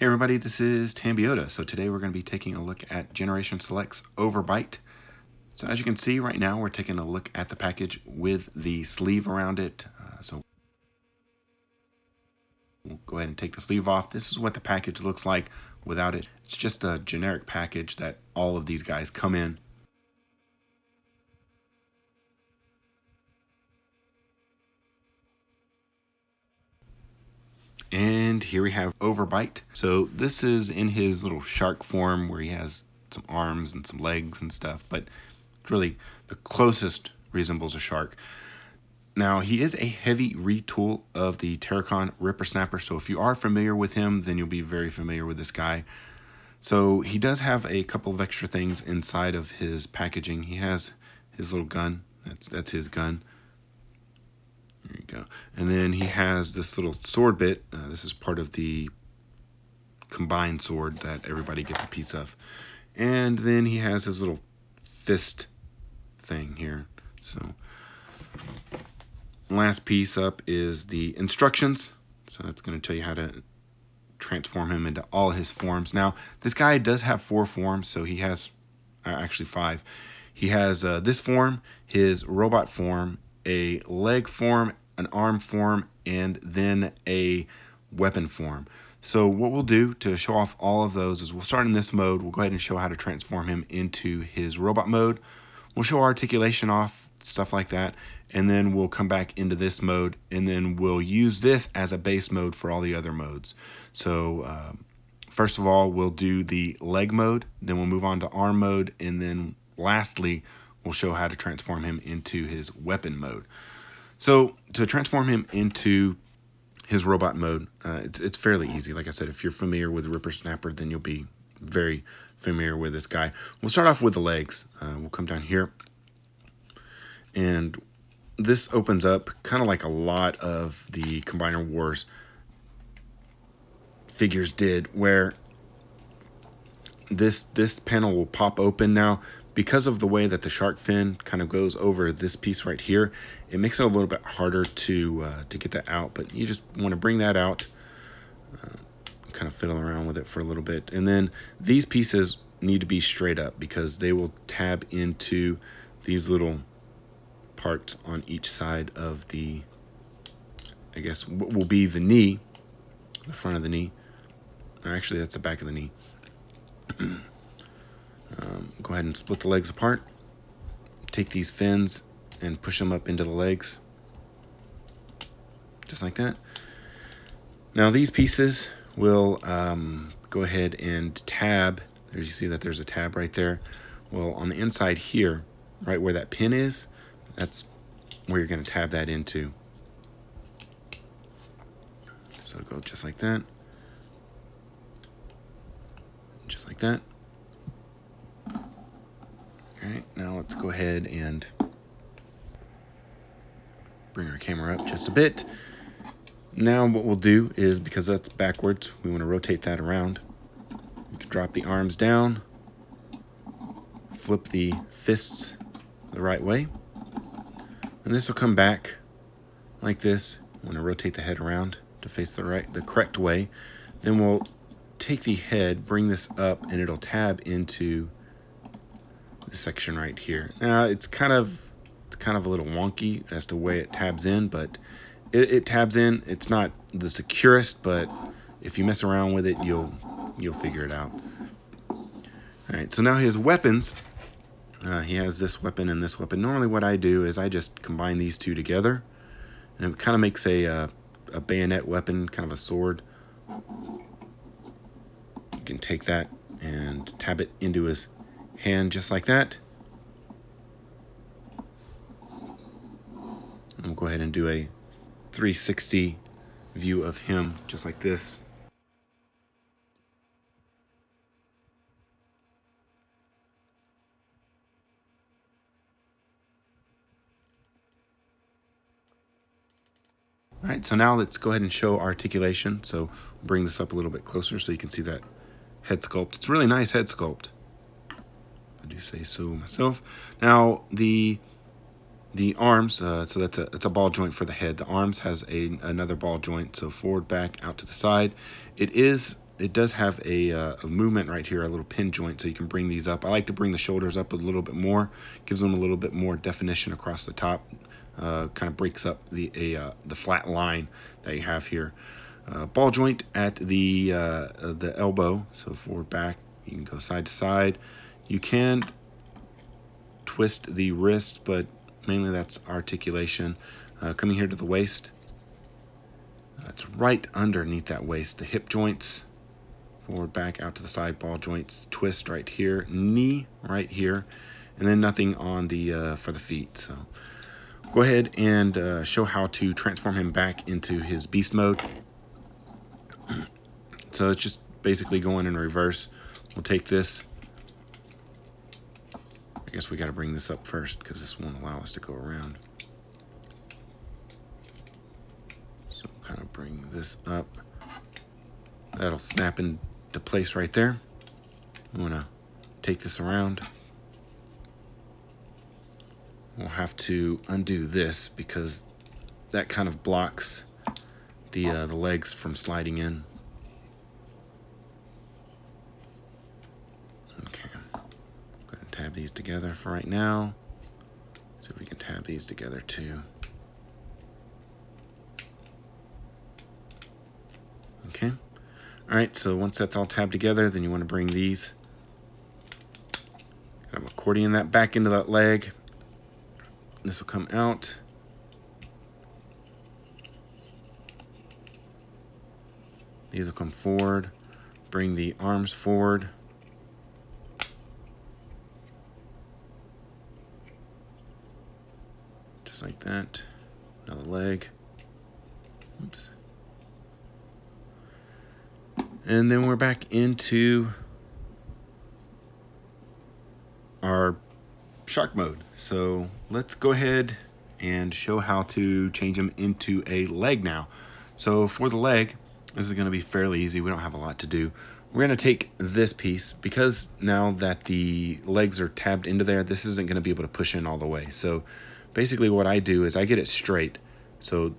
Hey everybody, this is Tambeyoda. So today we're going to be taking a look at Generation Select's Overbite. So as you can see right now, we're taking a look at the package with the sleeve around it. So we'll go ahead and take the sleeve off. This is what the package looks like without it. It's just a generic package that all of these guys come in. And here we have Overbite. So this is in his little shark form where he has some arms and some legs and stuff, but it's really the closest resembles a shark. Now, he is a heavy retool of the Terracon Ripper Snapper, so if you are familiar with him, then you'll be very familiar with this guy. So he does have a couple of extra things inside of his packaging. He has his little gun. That's his gun. There you go. And then he has this little sword bit. This is part of the combined sword that everybody gets a piece of. And then he has his little fist thing here. So last piece up is the instructions. So that's going to tell you how to transform him into all his forms. Now, this guy does have 4 forms, so he has actually 5. He has this form, his robot form, a leg form, an arm form, and then a weapon form. So what we'll do to show off all of those is we'll start in this mode. We'll go ahead and show how to transform him into his robot mode. We'll show articulation off, stuff like that, and then we'll come back into this mode, and then we'll use this as a base mode for all the other modes. So first of all, we'll do the leg mode, then we'll move on to arm mode, and then lastly, we'll show how to transform him into his weapon mode. So to transform him into his robot mode, it's fairly easy. Like I said, if you're familiar with Ripper Snapper, then you'll be very familiar with this guy. We'll start off with the legs. We'll come down here, and this opens up kind of like a lot of the Combiner Wars figures did, where this panel will pop open. Now, because of the way that the shark fin kind of goes over this piece right here, it makes it a little bit harder to get that out, but you just want to bring that out, kind of fiddle around with it for a little bit. And then these pieces need to be straight up because they will tab into these little parts on each side of the, I guess, what will be the knee, the front of the knee. Or actually, that's the back of the knee. Go ahead and split the legs apart. Take these fins and push them up into the legs. Just like that. Now these pieces will go ahead and tab. There you see that there's a tab right there. Well, on the inside here, right where that pin is, that's where you're going to tab that into. So go just like that. Just like that. Alright, now let's go ahead and bring our camera up just a bit. Now what we'll do is, because that's backwards, we want to rotate that around. We can drop the arms down, flip the fists the right way, and this will come back like this. We want to rotate the head around to face the correct way. Then we'll take the head, bring this up, and it'll tab into this section right here. Now it's kind of a little wonky as to the way it tabs in, but it tabs in. It's not the securest, but if you mess around with it, you'll figure it out. All right, so now his weapons. He has this weapon and this weapon. Normally what I do is I just combine these two together, and it kind of makes a bayonet weapon, kind of a sword. You can take that and tab it into his hand just like that. And we'll go ahead and do a 360 view of him just like this. All right, so now let's go ahead and show articulation. So we'll bring this up a little bit closer so you can see that head sculpt. It's a really nice head sculpt, I do say so myself. Now the arms, so that's a ball joint for the head. The arms has another ball joint, so forward, back, out to the side. It is it does have a movement right here, a little pin joint, so you can bring these up. I like to bring the shoulders up a little bit more, gives them a little bit more definition across the top, kind of breaks up the flat line that you have here. Ball joint at the elbow, so forward back, you can go side to side. You can twist the wrist, but mainly that's articulation. Coming here to the waist, that's right underneath that waist. The hip joints, forward, back, out to the side, ball joints, twist right here, knee right here, and then nothing on the for the feet. So go ahead and show how to transform him back into his beast mode. So it's just basically going in reverse. We'll take this. I guess we got to bring this up first because this won't allow us to go around. So kind of bring this up. That'll snap into place right there. I'm going to take this around. We'll have to undo this because that kind of blocks the legs from sliding in. Okay, I'm going to tab these together for right now. See if we can tab these together too. Okay. All right, so once that's all tabbed together, then you want to bring these, kind of accordion that back into that leg. This will come out. These will come forward. Bring the arms forward. Just like that. Another leg. Oops. And then we're back into our shark mode. So let's go ahead and show how to change him into a leg now. So for the leg, this is going to be fairly easy. We don't have a lot to do. We're going to take this piece, because now that the legs are tabbed into there, this isn't going to be able to push in all the way. So basically what I do is I get it straight. So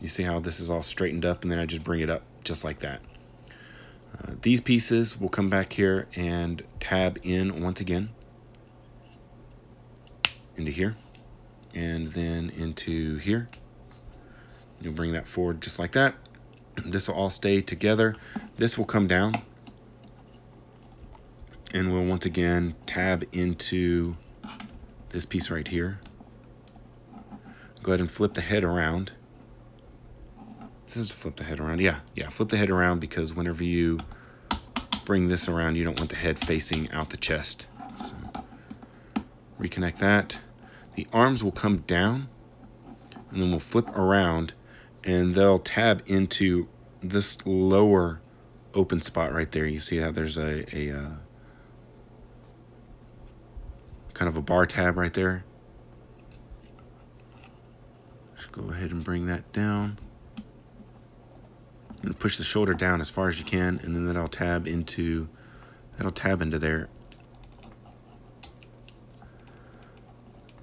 you see how this is all straightened up, and then I just bring it up just like that. These pieces will come back here and tab in once again into here, and then into here. You'll bring that forward just like that. This will all stay together. This will come down, and we'll once again tab into this piece right here. Go ahead and flip the head around. This is flip the head around. Yeah, flip the head around, because whenever you bring this around, you don't want the head facing out the chest. So reconnect that. The arms will come down, and then we'll flip around, and they'll tab into this lower open spot right there. You see how there's a kind of a bar tab right there. Just go ahead and bring that down. And push the shoulder down as far as you can, and then that'll tab into there.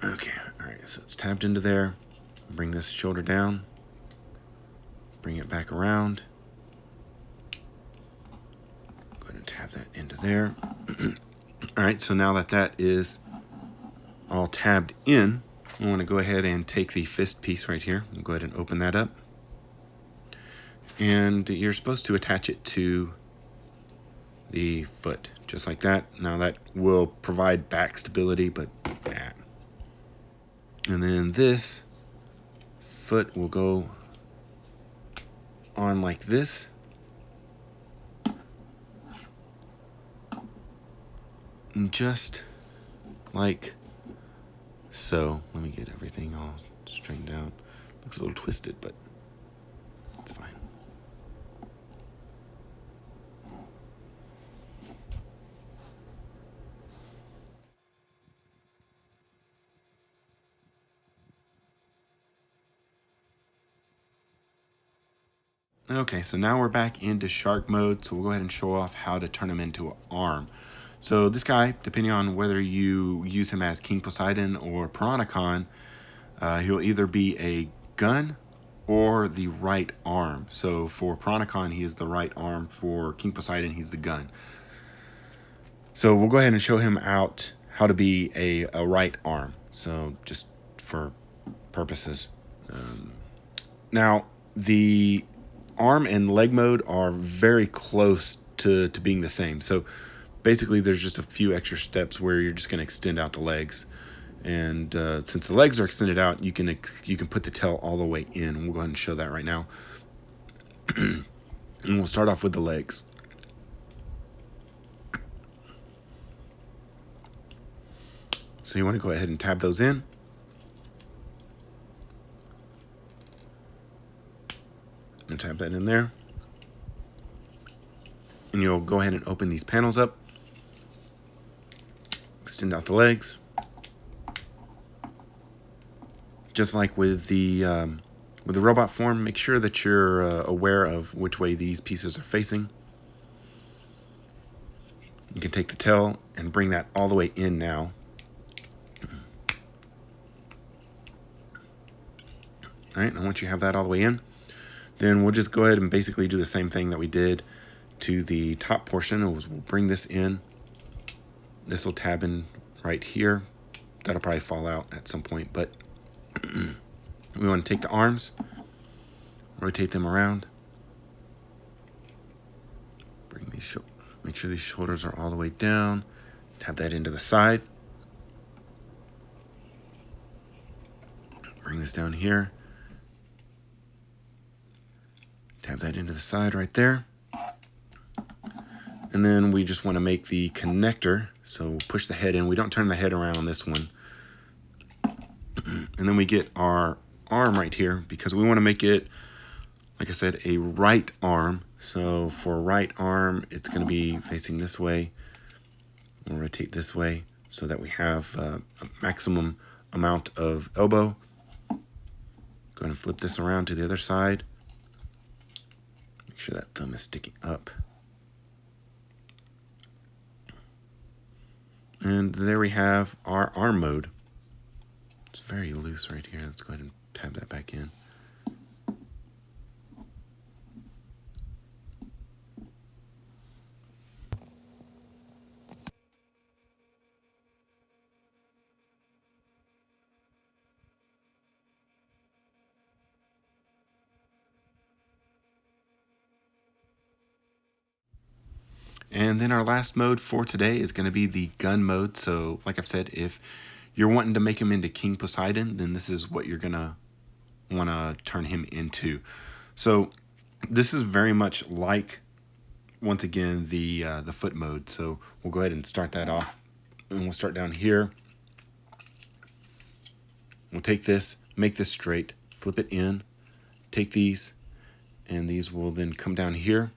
Okay, all right, so it's tabbed into there. Bring this shoulder down, bring it back around. Go ahead and tab that into there. All right, so now that that is all tabbed in, we want to go ahead and take the fist piece right here. We'll go ahead and open that up. And you're supposed to attach it to the foot, just like that. Now that will provide back stability, but that. And then this foot will go on like this. And just like so. Let me get everything all straightened out. Looks a little twisted, but it's fine. Okay, so now we're back into shark mode, so we'll go ahead and show off how to turn him into an arm. So this guy, depending on whether you use him as King Poseidon or Piranha, he'll either be a gun or the right arm. So for Piranacon, he is the right arm. For King Poseidon, he's the gun. So we'll go ahead and show him out how to be a right arm. So just for purposes. Now, the arm and leg mode are very close to being the same. So basically, there's just a few extra steps where you're just going to extend out the legs. And since the legs are extended out, you can put the tail all the way in. We'll go ahead and show that right now. And we'll start off with the legs. So you want to go ahead and tab those in. And tab that in there. And you'll go ahead and open these panels up. Extend out the legs. Just like with the robot form, make sure that you're aware of which way these pieces are facing. You can take the tail and bring that all the way in now. All right, and once you have that all the way in, then we'll just go ahead and basically do the same thing that we did to the top portion. We'll bring this in. This will tab in right here. That'll probably fall out at some point, but we want to take the arms, rotate them around, bring these, make sure these shoulders are all the way down, tab that into the side, bring this down here, tab that into the side right there, and then we just want to make the connector, so we'll push the head in. We don't turn the head around on this one. And then we get our arm right here because we want to make it, like I said, a right arm. So for right arm, it's going to be facing this way. We'll rotate this way so that we have a maximum amount of elbow. Go ahead and flip this around to the other side. Make sure that thumb is sticking up. And there we have our arm mode. It's very loose right here. Let's go ahead and tab that back in. And then our last mode for today is going to be the gun mode. So like I've said, if you're wanting to make him into King Poseidon, then this is what you're going to want to turn him into. So this is very much like, once again, the foot mode. So we'll go ahead and start that off. And we'll start down here. We'll take this, make this straight, flip it in, take these, and these will then come down here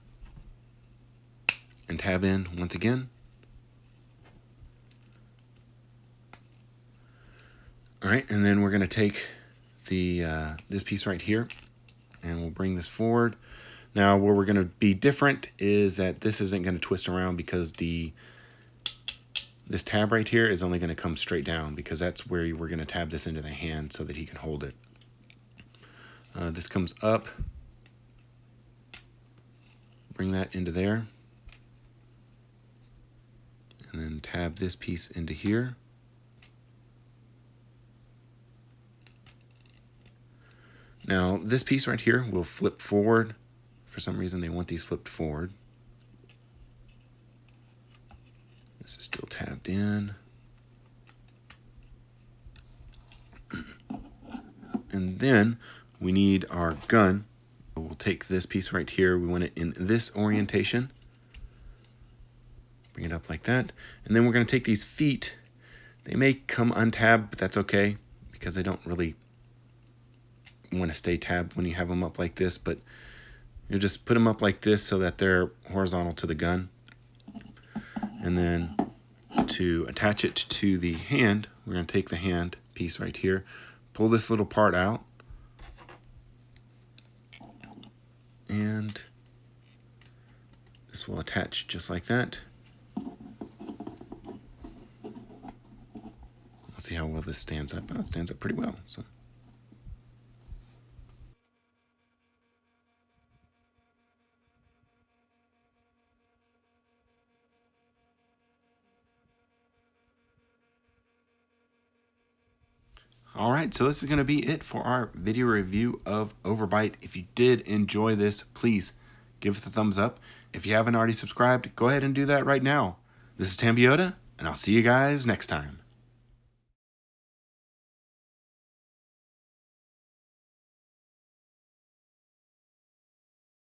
and tab in once again. All right, and then we're going to take the this piece right here, and we'll bring this forward. Now, where we're going to be different is that this isn't going to twist around because this tab right here is only going to come straight down because that's where we're going to tab this into the hand so that he can hold it. This comes up, bring that into there, and then tab this piece into here. Now, this piece right here will flip forward. For some reason, they want these flipped forward. This is still tabbed in. And then we need our gun. We'll take this piece right here. We want it in this orientation. Bring it up like that. And then we're going to take these feet. They may come untabbed, but that's okay because they don't really want to stay tabbed when you have them up like this, but you just put them up like this so that they're horizontal to the gun. And then to attach it to the hand, we're going to take the hand piece right here, pull this little part out, and this will attach just like that. Let's see how well this stands up. Oh, it stands up pretty well. So Alright, so this is going to be it for our video review of Overbite. If you did enjoy this, please give us a thumbs up. If you haven't already subscribed, go ahead and do that right now. This is Tambeyoda, and I'll see you guys next time.